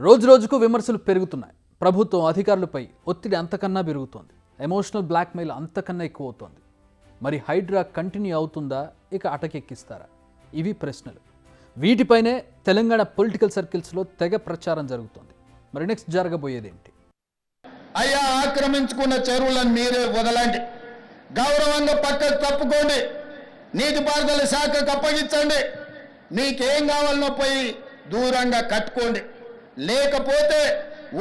రోజు రోజుకు విమర్శలు పెరుగుతున్నాయి. ప్రభుత్వం అధికారులపై ఒత్తిడి అంతకన్నా పెరుగుతోంది. ఎమోషనల్ బ్లాక్మెయిల్ అంతకన్నా ఎక్కువ అవుతోంది. మరి హైడ్రా కంటిన్యూ అవుతుందా, ఇక అటకెక్కిస్తారా? ఇవి ప్రశ్నలు. వీటిపైనే తెలంగాణ పొలిటికల్ సర్కిల్స్లో తెగ ప్రచారం జరుగుతోంది. మరి నెక్స్ట్ జరగబోయేదేంటి? అయ్యా, ఆక్రమించుకున్న చెరువులను మీరే వదలండి, గౌరవంగా పక్కకు తప్పుకోండి, నీటిపారుదల శాఖకు అప్పగించండి, మీకేం కావాలనో పోయి దూరంగా కట్టుకోండి, లేకపోతే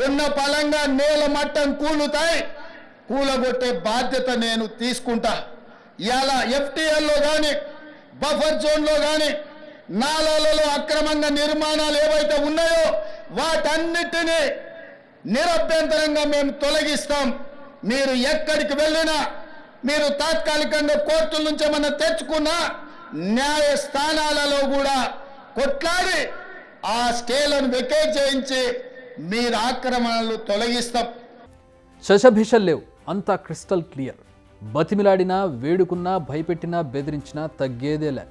ఉన్న పలంగా నేల మట్టం కూలగొట్టే బాధ్యత నేను తీసుకుంటా. ఇలా ఎఫ్టీఎల్లో కానీ బఫర్ జోన్లో కానీ నాలాలలో అక్రమంగా నిర్మాణాలు ఏవైతే ఉన్నాయో వాటన్నిటినీ నిరభ్యంతరంగా మేము తొలగిస్తాం. మీరు ఎక్కడికి వెళ్ళినా, మీరు తాత్కాలికంగా కోర్టుల నుంచి ఏమన్నా తెచ్చుకున్నా న్యాయస్థానాలలో కూడా కొట్లాడి ఆ స్కేలను వెకేట్ చేయించి మీరు ఆక్రమణలు తొలగిస్తాం. శశభిషలు లేవు, అంతా క్రిస్టల్ క్లియర్. బతిమిలాడినా, వేడుకున్నా, భయపెట్టినా, బెదిరించినా తగ్గేదేలే,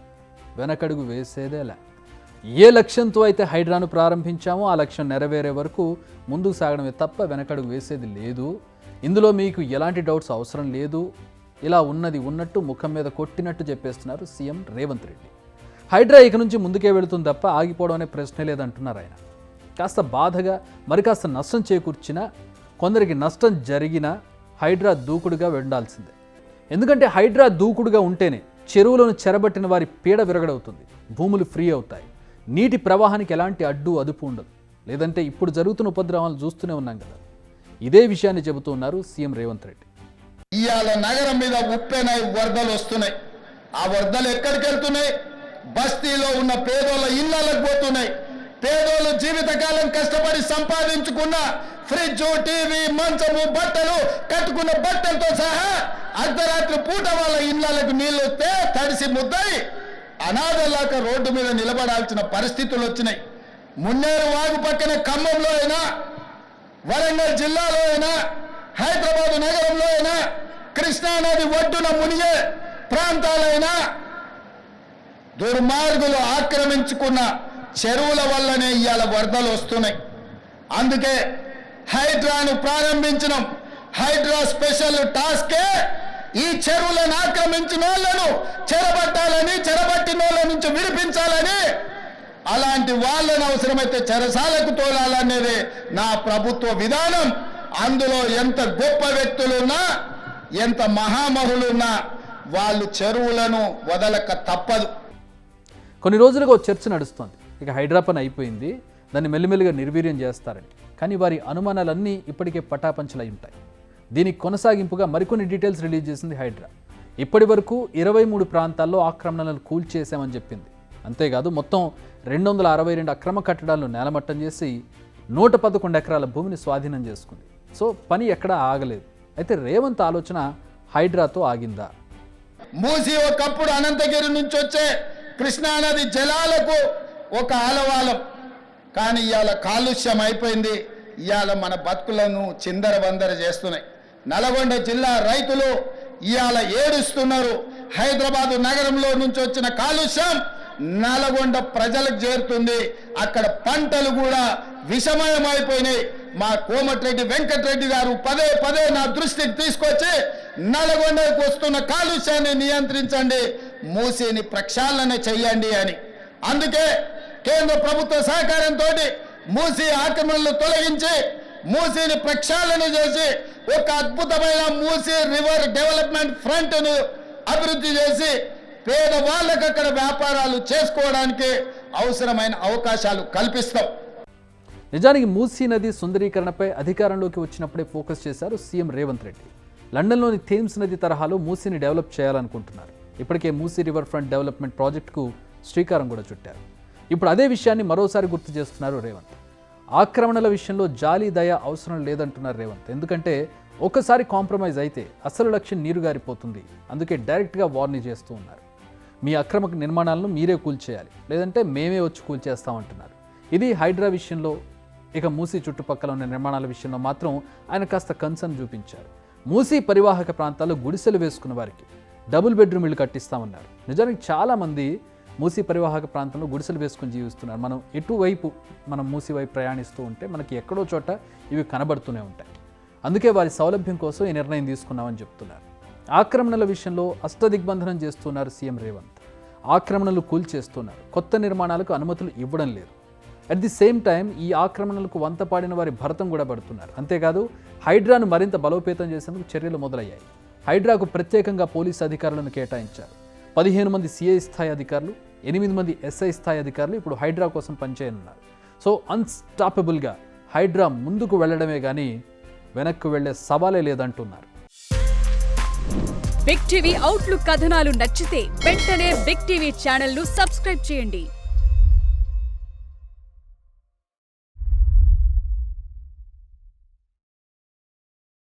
వెనకడుగు వేసేదేలే. ఏ లక్ష్యంతో అయితే హైడ్రాను ప్రారంభించామో ఆ లక్ష్యం నెరవేరే వరకు ముందుకు సాగడమే తప్ప వెనకడుగు వేసేది లేదు. ఇందులో మీకు ఎలాంటి డౌట్స్ అవసరం లేదు. ఇలా ఉన్నది ఉన్నట్టు ముఖం మీద కొట్టినట్టు చెప్పేస్తున్నారు సీఎం రేవంత్ రెడ్డి. హైడ్రా ఇక నుంచి ముందుకే వెళుతుంది తప్ప ఆగిపోవడం అనే ప్రశ్నే లేదంటున్నారు ఆయన. కాస్త బాధగా, మరి కాస్త నష్టం చేకూర్చినా, కొందరికి నష్టం జరిగినా హైడ్రా దూకుడుగా వెళ్లాల్సిందే. ఎందుకంటే హైడ్రా దూకుడుగా ఉంటేనే చెరువులను చెరబట్టిన వారి పీడ విరగడవుతుంది, భూములు ఫ్రీ అవుతాయి, నీటి ప్రవాహానికి ఎలాంటి అడ్డు అదుపు ఉండదు. లేదంటే ఇప్పుడు జరుగుతున్న ఉపద్రవాలు చూస్తూనే ఉన్నాం కదా. ఇదే విషయాన్ని చెబుతూ ఉన్నారు సీఎం రేవంత్ రెడ్డి. ఇవాళ నగరం మీద ఉప్పెనై వరదలు వస్తున్నాయి. ఆ వరదలు ఎక్కడికి వెళ్తున్నాయి? బస్తీలో ఉన్న పేదోళ్ళ ఇళ్లకు పోతున్నాయి. పేదోళ్ళు జీవితకాలం కష్టపడి సంపాదించుకున్న ఫ్రిడ్జ్, టీవీ, మంచము, బట్టలు, కట్టుకున్న బట్టలతో సహా అర్ధరాత్రి పూట వాళ్ళ ఇళ్లకు నీళ్లు వస్తే తడిసి ముద్దయి అనాథలాక రోడ్డు మీద నిలబడాల్సిన పరిస్థితులు వచ్చినాయి. మున్నేరు వాగు పక్కన ఖమ్మంలో అయినా, వరంగల్ జిల్లాలో అయినా, హైదరాబాద్ నగరంలో అయినా, కృష్ణానది ఒడ్డున మునిగే ప్రాంతాలైనా దుర్మార్గులు ఆక్రమించుకున్న చెరువుల వల్లనే ఇవాళ వరదలు వస్తున్నాయి. అందుకే హైడ్రాను ప్రారంభించినాం. హైడ్రా స్పెషల్ టాస్కే ఈ చెరువులను ఆక్రమించిన వాళ్ళను చెరబట్టాలని, చెరబట్టిన వాళ్ళ నుంచి విడిపించాలని, అలాంటి వాళ్ళను అవసరమైతే చెరసాలకు తోలాలనేది నా ప్రభుత్వ విధానం. అందులో ఎంత గొప్ప వ్యక్తులున్నా, ఎంత మహామహులున్నా వాళ్ళు చెరువులను వదలక తప్పదు. కొన్ని రోజులుగా ఒక చర్చ నడుస్తోంది. ఇక హైడ్రా పని అయిపోయింది, దాన్ని మెల్లిమెల్లిగా నిర్వీర్యం చేస్తారని. కానీ వారి అనుమానాలన్నీ ఇప్పటికే పటాపంచలై ఉంటాయి. దీనికి కొనసాగింపుగా మరికొన్ని డీటెయిల్స్ రిలీజ్ చేసింది హైడ్రా. ఇప్పటి వరకు 23 ప్రాంతాల్లో ఆక్రమణలను కూల్చేశామని చెప్పింది. అంతేకాదు మొత్తం 262 అక్రమ కట్టడాలను నేలమట్టం చేసి 111 ఎకరాల భూమిని స్వాధీనం చేసుకుంది. సో పని ఎక్కడా ఆగలేదు. అయితే రేవంత్ ఆలోచన హైడ్రాతో ఆగిందా? మూసి ఒకప్పుడు అనంతగిరి నుంచి వచ్చే కృష్ణానది జలాలకు ఒక ఆలవాలం, కానీ ఇవాళ కాలుష్యం అయిపోయింది. ఇవాళ మన బతుకులను చిందరబందర చేస్తున్నాయి. నల్గొండ జిల్లా రైతులు ఇవాళ ఏడుస్తున్నారు. హైదరాబాదు నగరంలో నుంచి వచ్చిన కాలుష్యం నల్గొండ ప్రజలకు చేరుతుంది. అక్కడ పంటలు కూడా విషమయమైపోయినాయి. మా కోమటిరెడ్డి వెంకటరెడ్డి గారు పదే పదే నా దృష్టికి తీసుకొచ్చి నల్గొండకు వస్తున్న కాలుష్యాన్ని నియంత్రించండి, మూసిని ప్రక్షాళన చెయ్యండి అని. అందుకే కేంద్ర ప్రభుత్వ సహకారంతో మూసి ఆక్రమణలు తొలగించి మూసిని ప్రక్షాళన చేసి ఒక అద్భుతమైన మూసి రివర్ డెవలప్మెంట్ ఫ్రంట్ను అభివృద్ధి చేసి పేదవాళ్ళకు అక్కడ వ్యాపారాలు చేసుకోవడానికి అవసరమైన అవకాశాలు కల్పిస్తాం. నిజానికి మూసీ నది సుందరీకరణపై అధికారంలోకి వచ్చినప్పుడే ఫోకస్ చేశారు సీఎం రేవంత్ రెడ్డి. లండన్లోని థేమ్స్ నది తరహాలో మూసీని డెవలప్ చేయాలనుకుంటున్నారు. ఇప్పటికే మూసీ రివర్ ఫ్రంట్ డెవలప్మెంట్ ప్రాజెక్టుకు శ్రీకారం కూడా చుట్టారు. ఇప్పుడు అదే విషయాన్ని మరోసారి గుర్తు చేస్తున్నారు రేవంత్. ఆక్రమణల విషయంలో జాలి, దయ అవసరం లేదంటున్నారు రేవంత్. ఎందుకంటే ఒక్కసారి కాంప్రమైజ్ అయితే అసలు లక్ష్యం నీరుగారిపోతుంది. అందుకే డైరెక్ట్గా వార్నింగ్ చేస్తూ ఉన్నారు. మీ అక్రమ నిర్మాణాలను మీరే కూల్చేయాలి, లేదంటే మేమే వచ్చి కూల్చేస్తామంటున్నారు. ఇది హైడ్రా విషయంలో. ఇక మూసీ చుట్టుపక్కల ఉన్న నిర్మాణాల విషయంలో మాత్రం ఆయన కాస్త కన్సర్న్ చూపించారు. మూసీ పరివాహక ప్రాంతాల్లో గుడిసెలు వేసుకున్న వారికి డబుల్ బెడ్రూమ్ ఇళ్ళు కట్టిస్తామన్నారు. నిజానికి చాలామంది మూసీ పరివాహక ప్రాంతంలో గుడిసెలు వేసుకొని జీవిస్తున్నారు. మనం మూసీ వైపు ప్రయాణిస్తూ ఉంటే మనకి ఎక్కడో చోట ఇవి కనబడుతూనే ఉంటాయి. అందుకే వారి సౌలభ్యం కోసం ఈ నిర్ణయం తీసుకున్నామని చెప్తున్నారు. ఆక్రమణల విషయంలో అష్టదిగ్బంధనం చేస్తున్నారు సీఎం రేవంత్. ఆక్రమణలు కూల్చేస్తున్నారు, కొత్త నిర్మాణాలకు అనుమతులు ఇవ్వడం లేదు. అట్ ది సేమ్ టైం ఈ ఆక్రమణలకు వంతపాడిన వారి భరతం కూడా పడుతున్నారు. అంతేకాదు హైడ్రాను మరింత బలోపేతం చేసేందుకు చర్యలు మొదలయ్యాయి. హైడ్రాకు ప్రత్యేకంగా పోలీసు అధికారులను కేటాయించారు. 15 మంది సిఐ స్థాయి అధికారులు, 8 మంది ఎస్ఐ స్థాయి అధికారులు ఇప్పుడు హైడ్రా కోసం పనిచేయనున్నారు. సో అన్స్టాపబుల్గా హైడ్రా ముందుకు వెళ్లడమే కానీ వెనక్కు వెళ్లే సవాలే లేదంటున్నారు. బిగ్ టీవీ అవుట్లుక్ కథనాలు నచ్చితే వెంటనే బిగ్ టీవీ ఛానల్ ను సబ్స్క్రైబ్ చేయండి.